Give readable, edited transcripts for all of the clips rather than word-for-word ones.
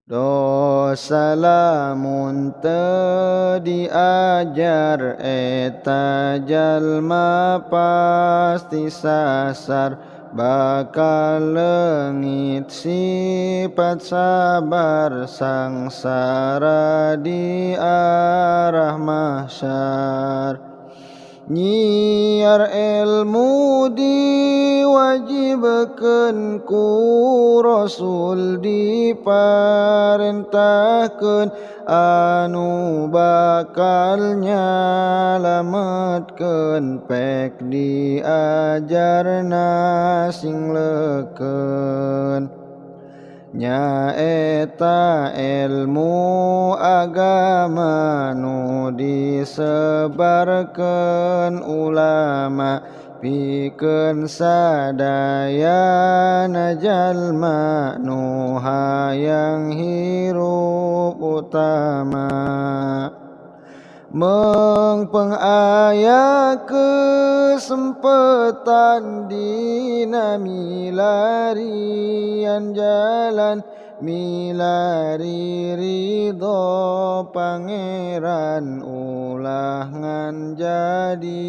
Dosa lamun teu diajar eta jalma pasti sasar, bakal leungit sifat sabar sangsara di arah mahsyar. Nyiar ilmu diwajibkeun ku Rasul, diparentahkeun anu bakal nyalametkeun, pek diajarna sing leukeun. Nyaeta ilmu agama nu disebarkeun ulama, pikeun sadayana jalma nu hayang hirup utama. Mengpeng aya kesempatan dina milarian jalan, milari ridho pangeran, ulah ngan jadi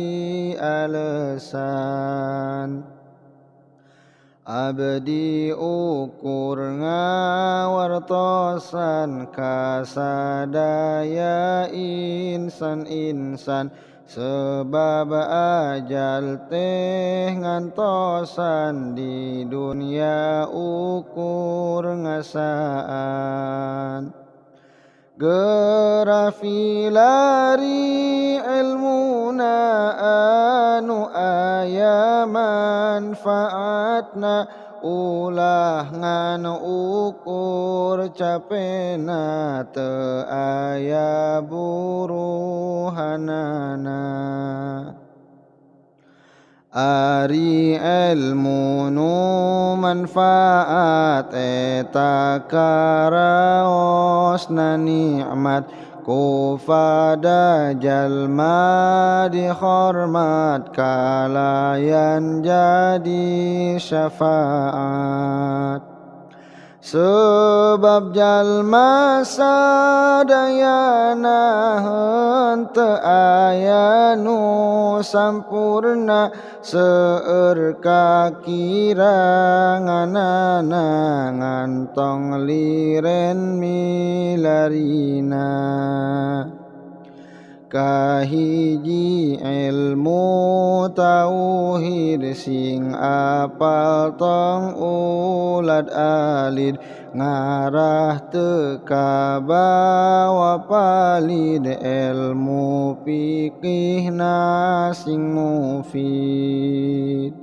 alesan. Abdi ukur ngawartosan kasadaya insan-insan, sebab ajal teh ngantosan di dunia ukur ngasaan. Gerafilari ilmuna anu aya manfaatna, ulah ngan ukur capena teu aya buruhanana. Ari ilmu nu manfaat eta karaosna nikmat, ku pada jalma dihormat kalayan jadi syafaat. Sebab jalma sadayana henteu aya nu sampurna, seueur kakiranganana ngantong liren milarina. Kahiji ilmu tauhid sing apal tong ulad alid, ngarah teu kabawa palid, ilmu fikihna sing mufid.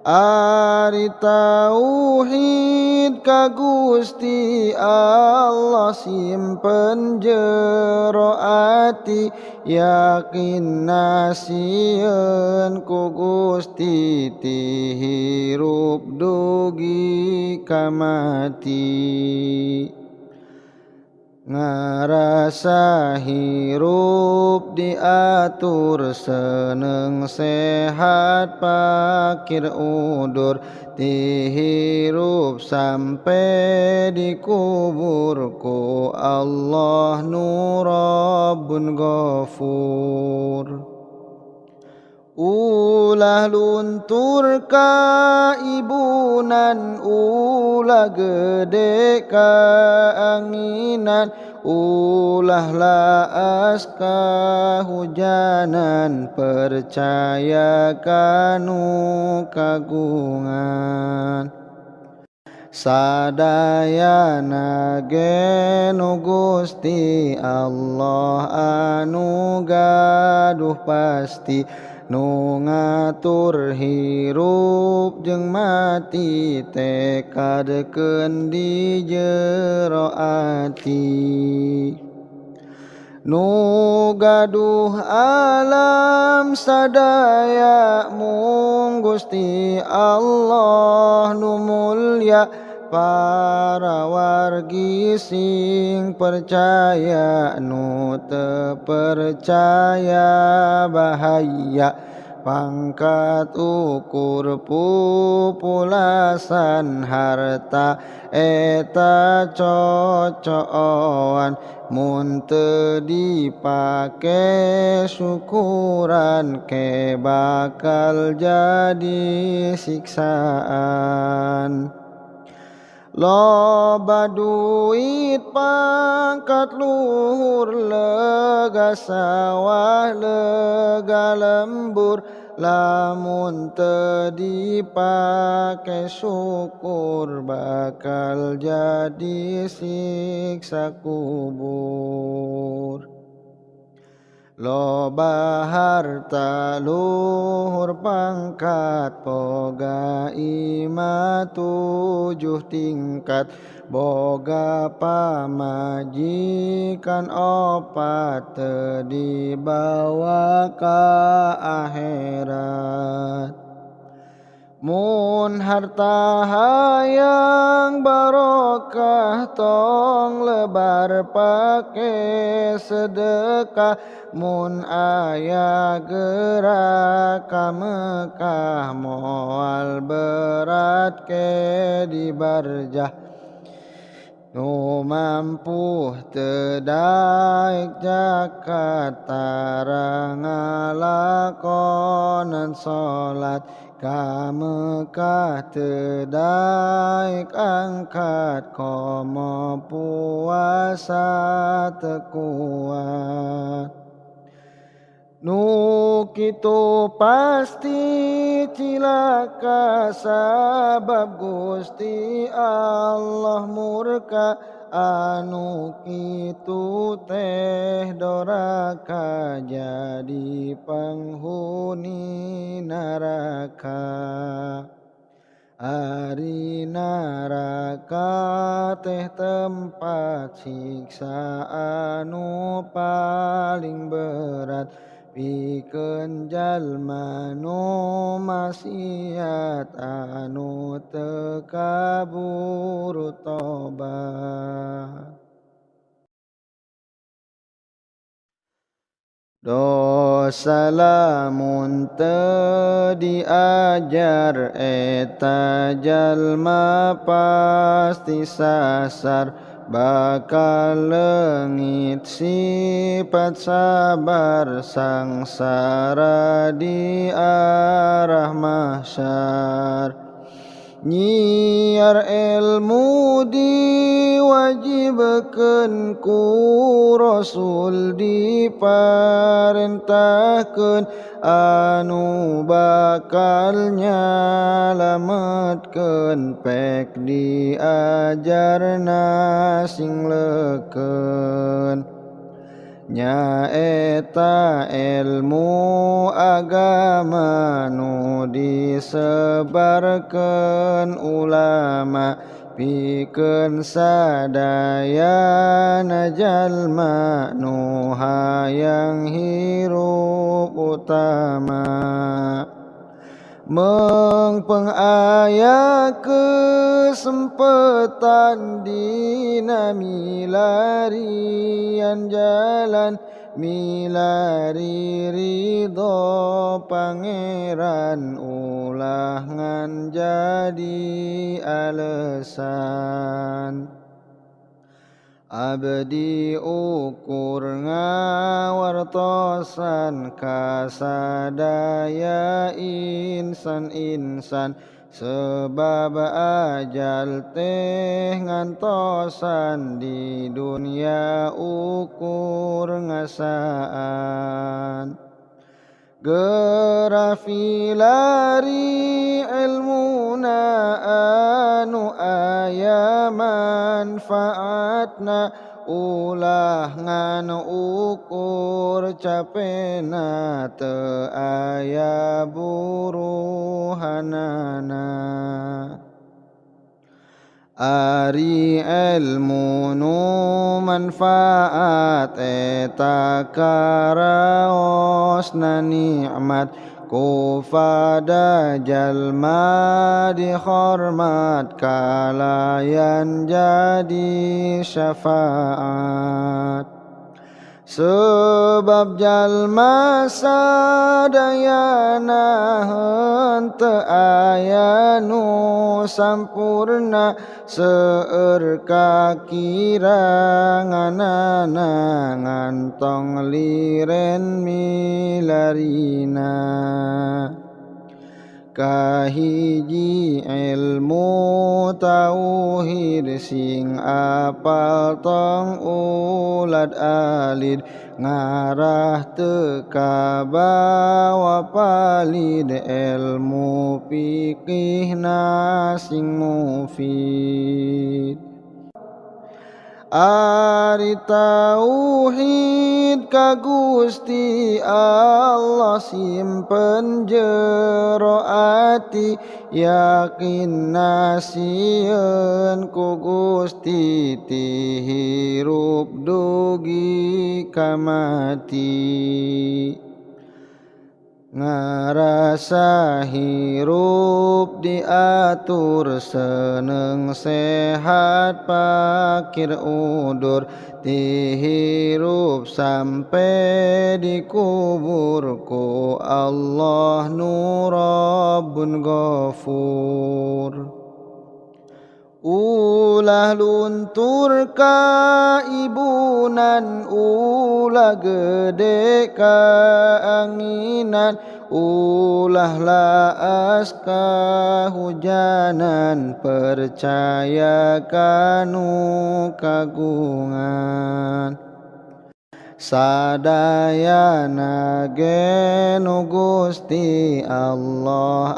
Ari tauhid ka Gusti Allah simpen jero ati, yakin nasieun ku Gusti ti hirup dugi ka mati. Ngarasa hirup diatur, seneng sehat pakir udur, ti hirup sampai dikubur ku Allah nu Rabbun Ghafur. Ulah luntur ka ibunan, ulah gede ka anginan, ulah laas ka hujanan, percaya kanu kagungan. Sadayana ge nu Gusti Allah anu gaduh pasti, nu ngatur hirup jeung mati, tekadkeun di jero ati. Nu gaduh alam sadaya mung Gusti Allah nu mulya, para wargi sing percaya, nu teu percaya bahaya, pangkat ukur pupulasan harta eta cocoan mun teu dipake syukuran ke bakal jadi siksaan. Loba duit pangkat luhur lega sawah lega lembur lamun teu dipake syukur bakal jadi siksa kubur. Loba harta luhur pangkat boga ima 7 tingkat boga pamajikan 4 teu dibawa ka akhirat. Mun harta hayang barokah tong lebar pake sedekah mun aya gerak ka Mekah moal berat ke di barjah. Nu mampu teu daek zakat tara ngalakonan salat ka Mekah teu daek angkat komo puasa teu kuat. Nu kitu pasti cilaka sabab Gusti Allah murka anu kitu teh doraka jadi penghuni neraka. Ari neraka teh tempat siksa anu paling berat pikeun jalma nu maksiat anu teu kaburu tobat. Dosa lamun teu diajar eta jalma pasti sasar bakal leungit sifat sabar sangsara di arah mahsyar. Nyiar ilmu diwajibkeun ku Rasul diparentahkeun anu bakal nyalametkeun pek diajarna sing leukeun. Nyaeta ilmu agama nu disebarkeun ulama pikeun sadayana jalma nu hayang hirup utama. Mengpeng aya kesempatan dina milarian jalan milari ridho pangeran ulah ngan jadi alesan. Abdi ukur ngawartosan kasadaya insan-insan sebab ajal teh ngantosan di dunia ukur ngasaan. Gerafilari ilmuna anu aya manfaatna ulah ngan ukur capena teu aya buruhanana. Ari ilmu nu manfaat eta karaosna nikmat ku pada jalma dihormat kalayan jadi syafaat. Sebab jalma sadayana henteu aya nu sampurna seueur kakiranganana ngantong liren milarina. Kahiji ilmu tauhid sing apal tong ulad alid ngarah teu kabawa palid ilmu fikihna sing mufid. Ari tauhid ka Gusti Allah simpen jero ati yakin nasieun ku Gusti ti hirup dugi ka mati. Ngarasa hirup diatur seneng sehat pakir udur ti hirup sampai dikubur ku Allah nu Rabbun Ghafur. Ulah luntur ka ibunan, ulah gede ka anginan, ulah laas ka hujanan, percaya kanu kagungan. Sadayana ge nu Gusti Allah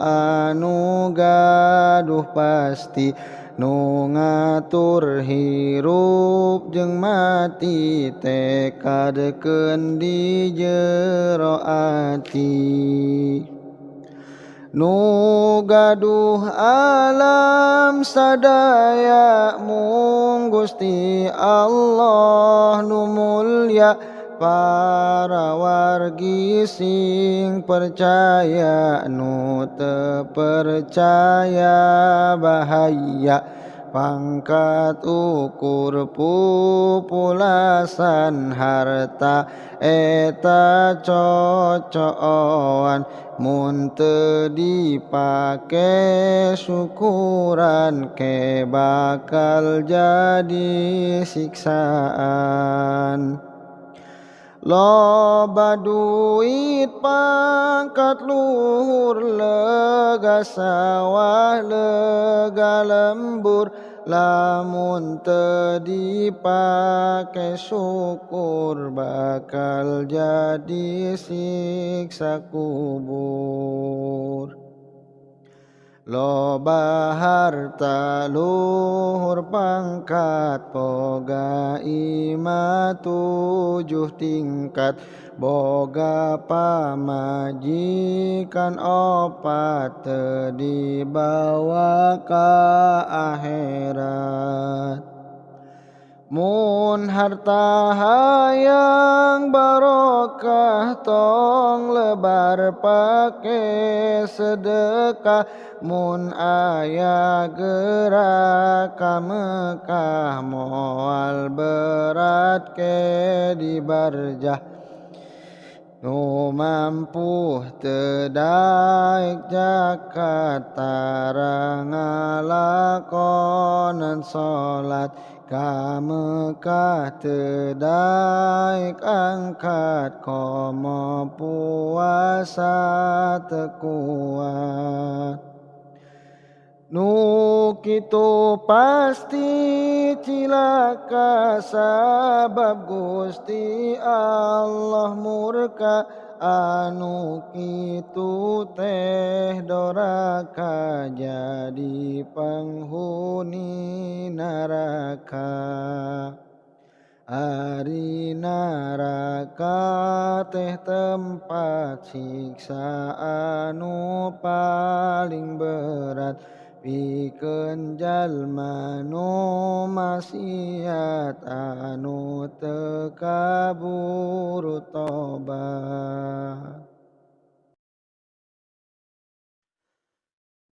anu gaduh pasti nu ngatur hirup jeung mati tekadkeun di jero ati. Nu gaduh alam sadaya mung Gusti Allah nu mulya para wargi sing percaya nu teu percaya bahaya pangkat ukur pupulasan harta eta cocoan mun teu dipake syukuran ke bakal jadi siksaan. Loba duit pangkat luhur lega sawah lega lembur lamun teu dipake syukur bakal jadi siksa kubur. Loba harta luhur pangkat boga imah 7 tingkat boga pamajikan 4 teu dibawa ka akhirat. Mun harta hayang barokah tong lebar pake sedekah, mun aya gerak ka Mekah moal berat ke di barjah. Nu mampu teu daek zakat tara ngalakonan salat ka Mekah teu daek angkat komo puasa teu kuat. Nu kitu pasti cilaka sabab Gusti Allah murka, anu kitu teh doraka jadi penghuni neraka. Ari neraka teh tempat siksa anu paling berat pikeun jalma nu maksiat anu teu kaburu tobat.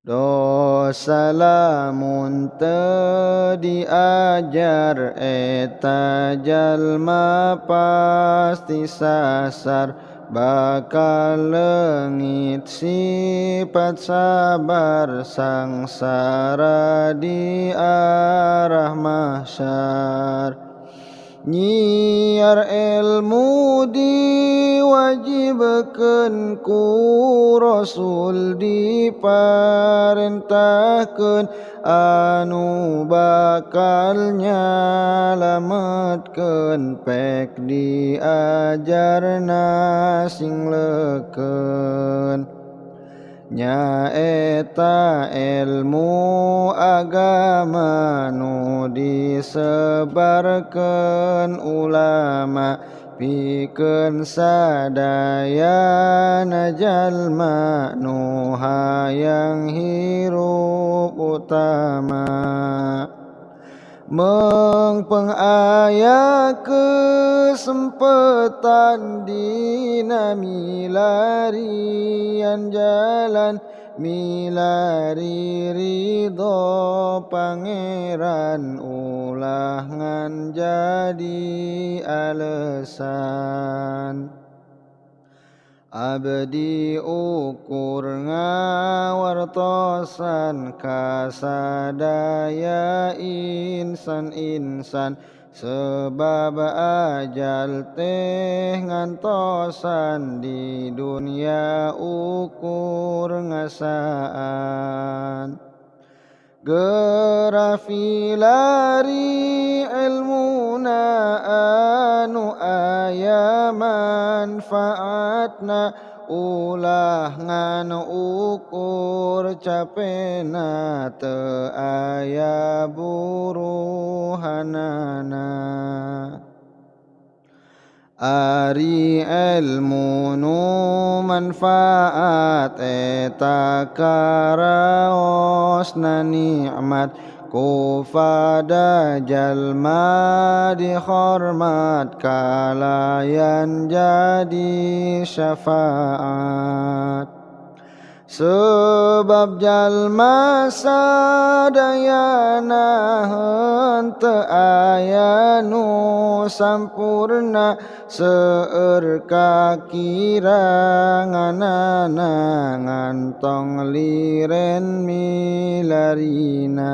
Dosa salamun teu diajar eta jalma pasti sasar bakal leungit sifat sabar sangsara di arah mahsyar. Nyiar ilmu diwajibkeun ku Rasul diparentahkeun anu bakal nyalametkeun pek diajarna sing leukeun. Nyaeta ilmu agama nu disebarkeun ulama pikeun sadayana jalma nu hayang hirup utama. Mengpeng aya kesempatan dina milarian jalan milari ridho pangeran ulah ngan jadi alesan. Abdi ukur ngawartosan kasadaya insan-insan sebab ajal teh ngantosan di dunia ukur ngasaan. Gerafilari ilmuna anu aya manfaatna ulah ngan ukur capena teu aya buruhanana. Ari ilmu nu manfaat eta karaosna nikmat ku pada jalma dihormat kalayan jadi syafaat. Sebab jalma sadayana henteu aya nu sampurna seueur kakiranganana ngantong liren milarina.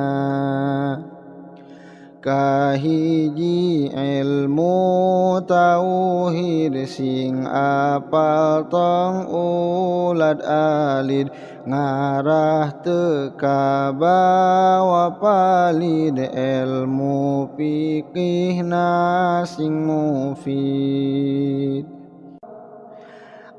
Kahiji ilmu tauhid sing apal tong ulad alid ngarah teu kabawa palid ilmu fikihna sing mufid.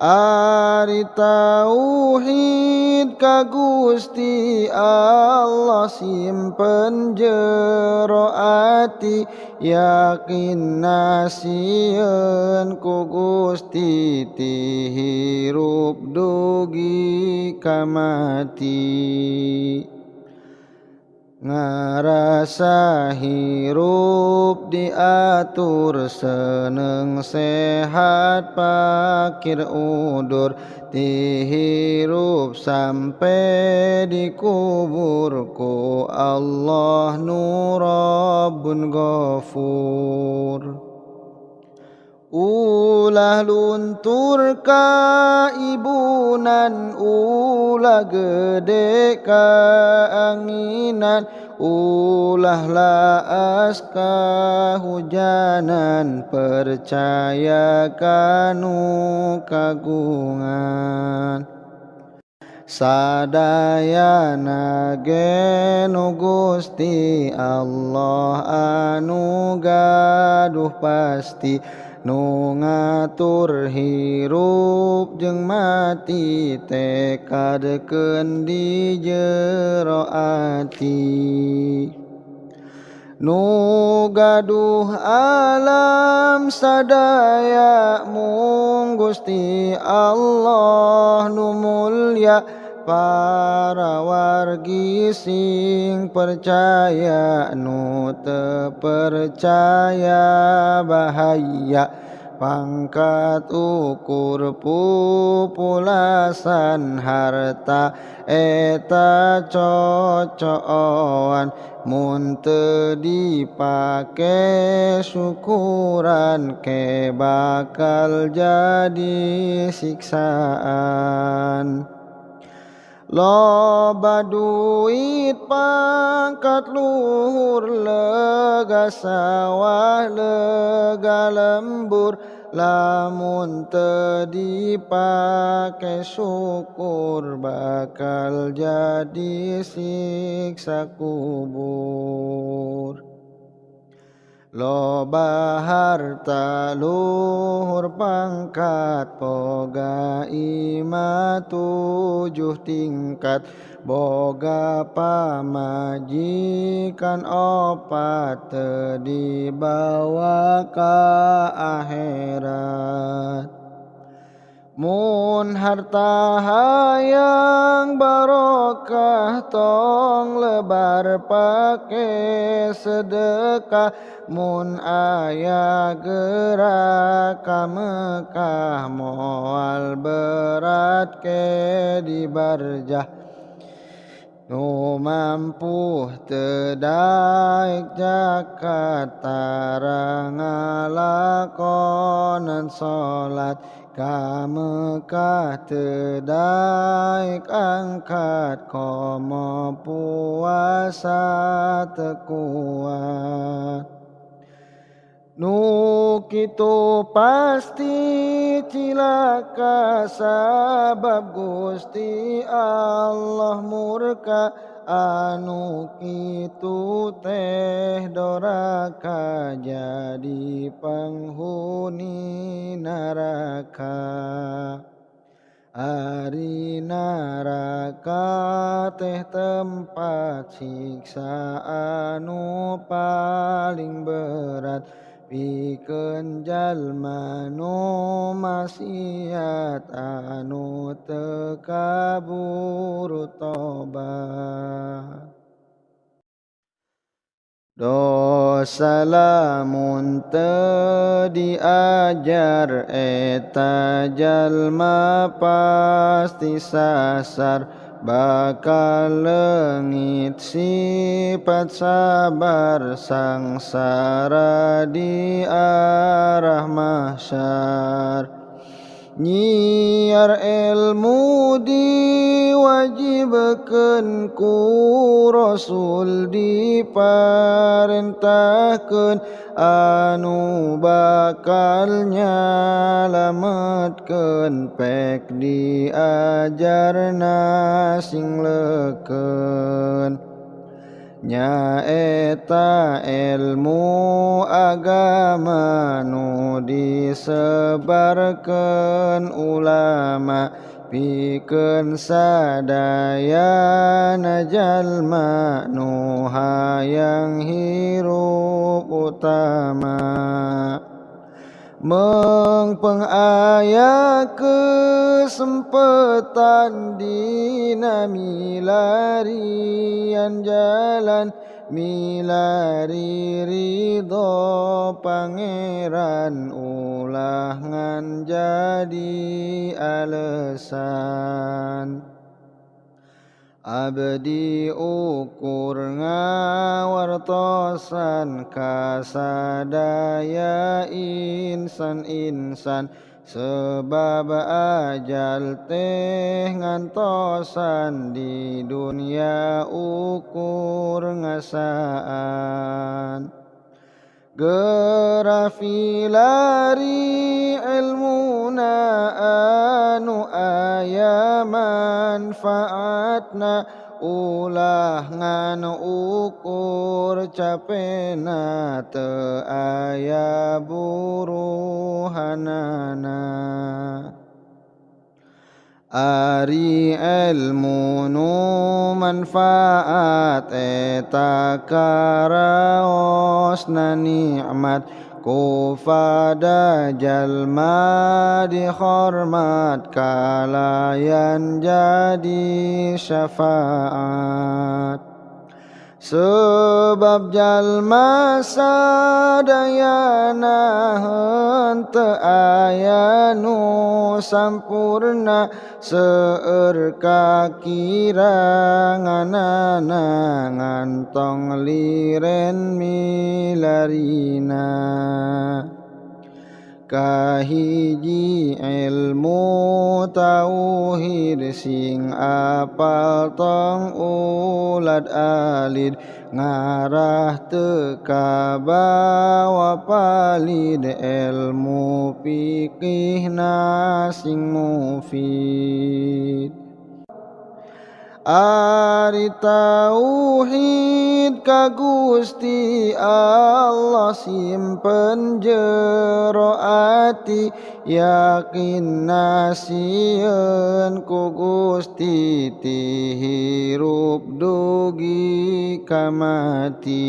Ari tauhid ka Gusti Allah simpen jero ati yakin nasieun ku Gusti ti hirup dugi ka mati. Ngarasa hirup diatur seneng sehat pakir udur ti hirup sampai dikubur ku Allah nu Rabbun Ghafur. Ulah luntur ka ibunan ulah gede ka anginan ulah laas ka hujanan percaya kanu kagungan. Sadayana ge nu Gusti Allah anu gaduh pasti nu ngatur hirup jeung mati tekadkeun di jero ati. Nu gaduh alam sadaya mung Gusti Allah nu mulya para wargi sing percaya nu teu percaya bahaya pangkat ukur pupulasan harta eta cocoan mun teu dipake syukuran ke bakal jadi siksaan. Loba duit pangkat luhur lega sawah lega lembur lamun teu dipake syukur bakal jadi siksa kubur. Loba harta luhur pangkat boga ima 7 tingkat boga pamajikan 4 teu dibawa ka akhirat. Mun harta hayang barokah tong lebar pake sedekah mun aya gerak ka Mekah moal berat ke di barjah nu mampu teu daek zakat tara ngalakonan salat ka Mekah teu daek angkat komo puasa teu kuat. Nu kitu pasti cilaka sabab Gusti Allah murka anu kitu teh doraka jadi penghuni neraka. Ari neraka teh tempat siksa anu paling berat pikeun jalma nu maksiat anu teu kaburu tobat. Dosa lamun teu diajar eta jalma pasti sasar bakal leungit sifat sabar sangsara di arah mahsyar. Nyiar ilmu diwajibkeun ku Rasul diparentahkeun anu bakal nyalametkeun pek diajarna singleukeun. Nyaeta ilmu agama nu disebarkeun ulama pikeun sadayana jalma nu hayang hirup utama. Mengpeng aya kesempatan dina milarian jalan milari ridho pangeran ulah ngan jadi alesan. Abdi ukur ngawartosan kasadaya insan-insan sebab ajal teh ngantosan di dunia ukur ngasaan. Gerafilari ilmuna anu aya manfaatna ulah ngan ukur capena teu aya buruhanana. Ari ilmu nu manfaat eta karaosna nikmat ku pada jalma dihormat kalayan jadi syafaat. Sebab jalma sadayana henteu aya nu sampurna seueur kakiranganana ngantong liren milarina. Kahiji ilmu tauhid sing apal tong ulad alid ngarah teu kabawa palid ilmu fikihna sing mufid. Ari tauhid ka Gusti Allah simpen jero ati yakin nasieun ku Gusti ti hirup dugi ka mati.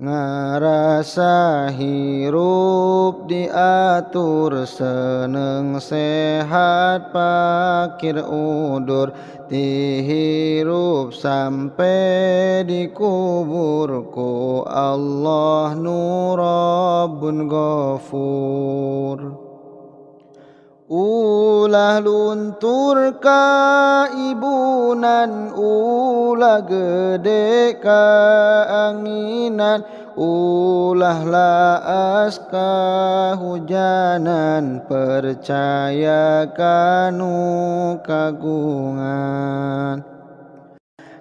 Ngarasa hirup diatur seneng sehat pakir udur ti hirup sampai dikubur ku Allah nu Rabbun Ghafur. Ulah luntur ka ibunan, ulah gede ka anginan, ulah laas ka hujanan, percaya kanu kagungan.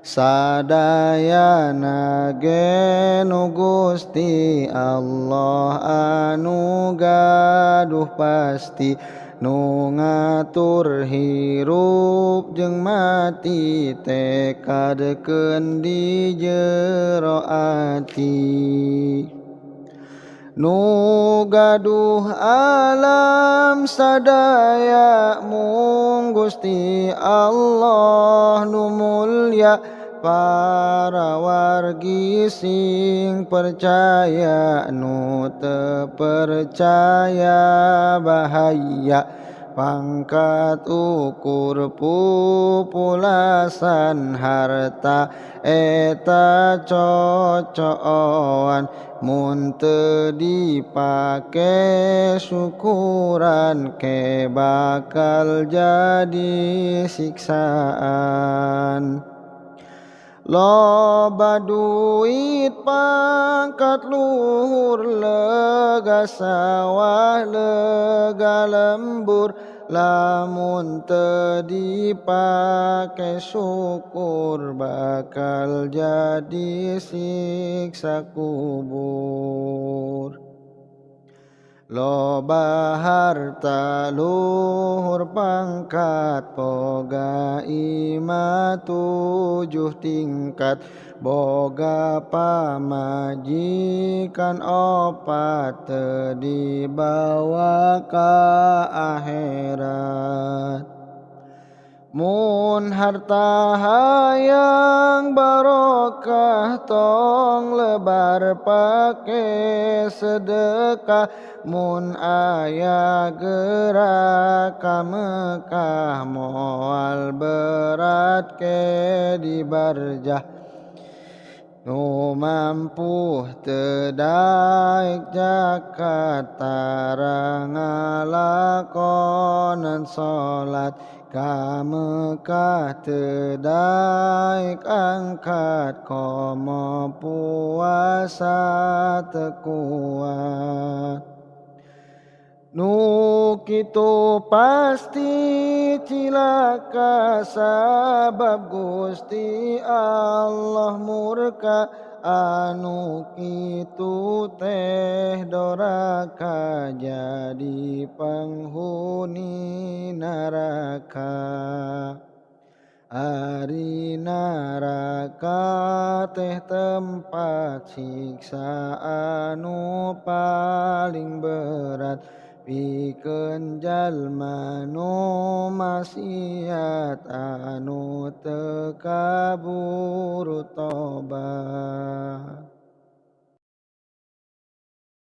Sadayana ge nu Gusti Allah anu gaduh pasti nu ngatur hirup jeung mati tekadkeun di jero ati. Nu gaduh alam sadaya mung Gusti Allah nu mulya, para wargi sing percaya nu teu percaya bahaya. Pangkat ukur pupulasan harta eta cocoan, mun teu dipake syukuran ke bakal jadi siksaan. Loba duit pangkat luhur, lega sawah lega lembur, lamun teu dipake syukur bakal jadi siksa kubur. Loba harta luhur pangkat boga imah 7 tingkat, boga pamajikan 4 teu dibawa ka akhirat. Mun harta hayang barokah tong lebar pake sedekah, mun aya gerak ka Mekah moal berat ke di barjah. Nu mampu teu daek zakat tara ngalakonan salat, ka Mekah teu daek angkat komo puasa teu kuat. Nu kitu pasti cilaka sabab Gusti Allah murka, anu kitu teh doraka jadi penghuni neraka. Ari naraka teh tempat siksa anu paling berat, pikeun jalma nu maksiat anu teu kaburu